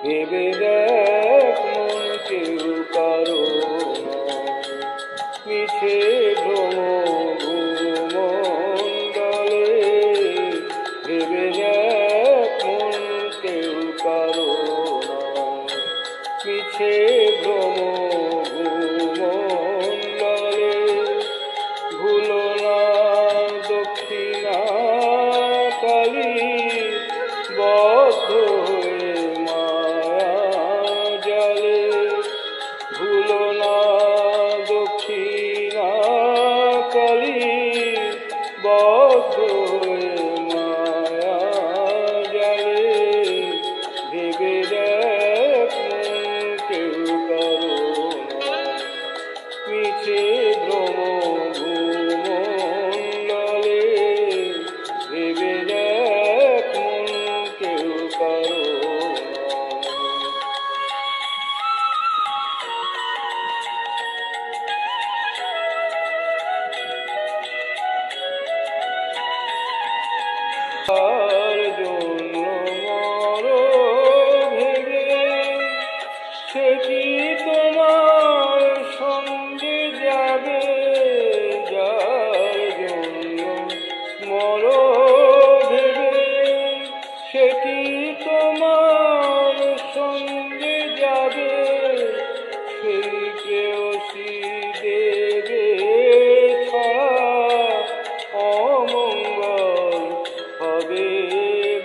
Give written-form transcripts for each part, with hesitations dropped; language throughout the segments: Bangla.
ভেবে দেখ মন কেউ কারো নয়, মিছে ভ্রম ভূমণ্ডলে। ভেবে দেখ মন কেউ কারো নয়, মিছে ভ্রম ভূমণ্ডলে। ভুলো না দক্ষিণা কালী, বদ্ধ হয়ে মায়া জালে। ভুলো না দক্ষিণা কালী, বদ্ধ হয়ে মায়া জালে। ভেবে দেখ মন কেউ কারো নয়, মিছে ভ্রম ভূমণ্ডলে। ভেবে দেখ মন কেউ কারো তার জন্য মরো ভেবে, সে কি তোমার সঙ্গে যাবে? যার জন্য মরো ভেবে, সে কি তোমার সঙ্গে যাবে? সেই প্রেয়সী দেবে ছাড়া অমঙ্গল হবে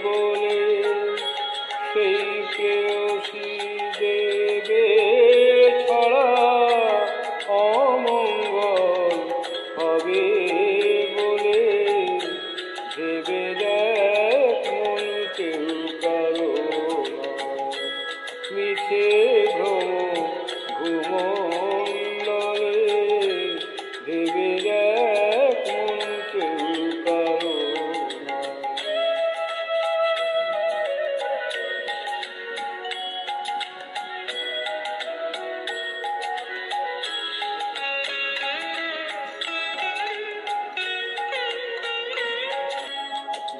বলে। সেই প্রেয়সী দেবে ছাড়া অমঙ্গল হবে বলে। ভেবে দেখ মন কেউ কারো নয়, মিছে ভ্রম ভূমণ্ডলে। ভেবে দেখ মন কেউ কারো নয়।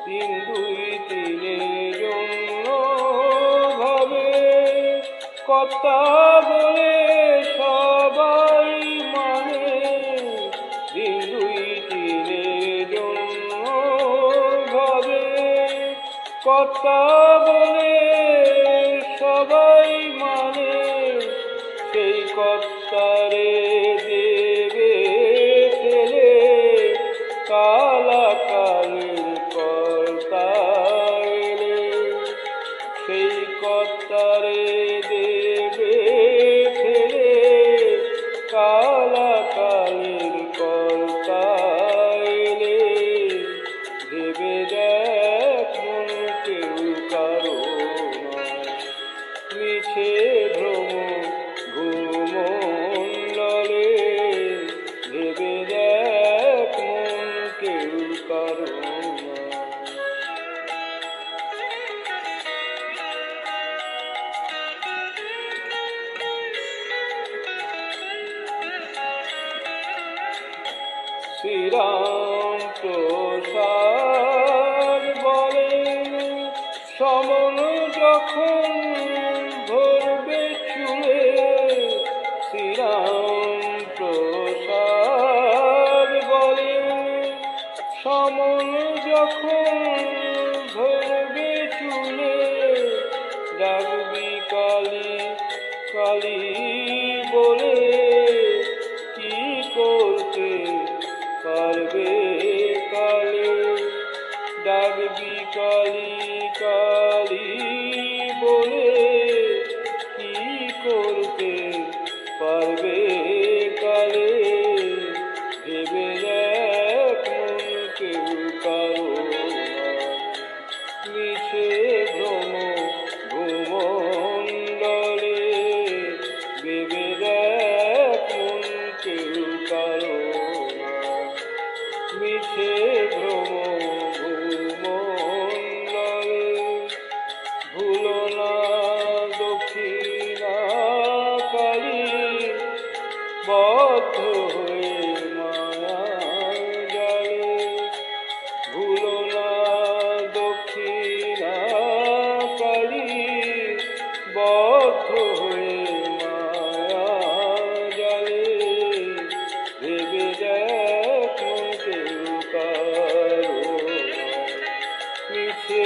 দিন দুই তিনের জন্য ভাবে, কর্তা বলে সবাই মানে। দিন দুই তিনের জন্য ভাবে, কর্তা বলে সবাই মানে। সেই কর্তারে দেবে ফেলে, কালাকালের কর্তা এলে। সেই কর্তারে দেবে ফেলে, কালাকালের কর্তা এলে। ভেবে দেখ মন কেউ কারো নয়, মিছে ভ্রম ভূমণ্ডলে। ভেবে দেখ মন কেউ কারো নয়। শ্রীরাম প্রসাদ বলেন, সমন যখন ধরবে চুলে। শ্রীরাম প্রসাদ বলেন, সমন যখন ধরবে চুলে। ডাকবি কালী কালী বলে, কি করতে পারবে কালে? ডাকবি কালী কালী বলে, কি করতে পারবে কালে? ভেবে দেখ মন কেউ কারো নয়, মিছে ভ্রম ভূমণ্ডলে। ভেবে দেখ বদ্ধ হয়ে মায়া জালে ভেবে দেখ মন কেউ কারো মিছে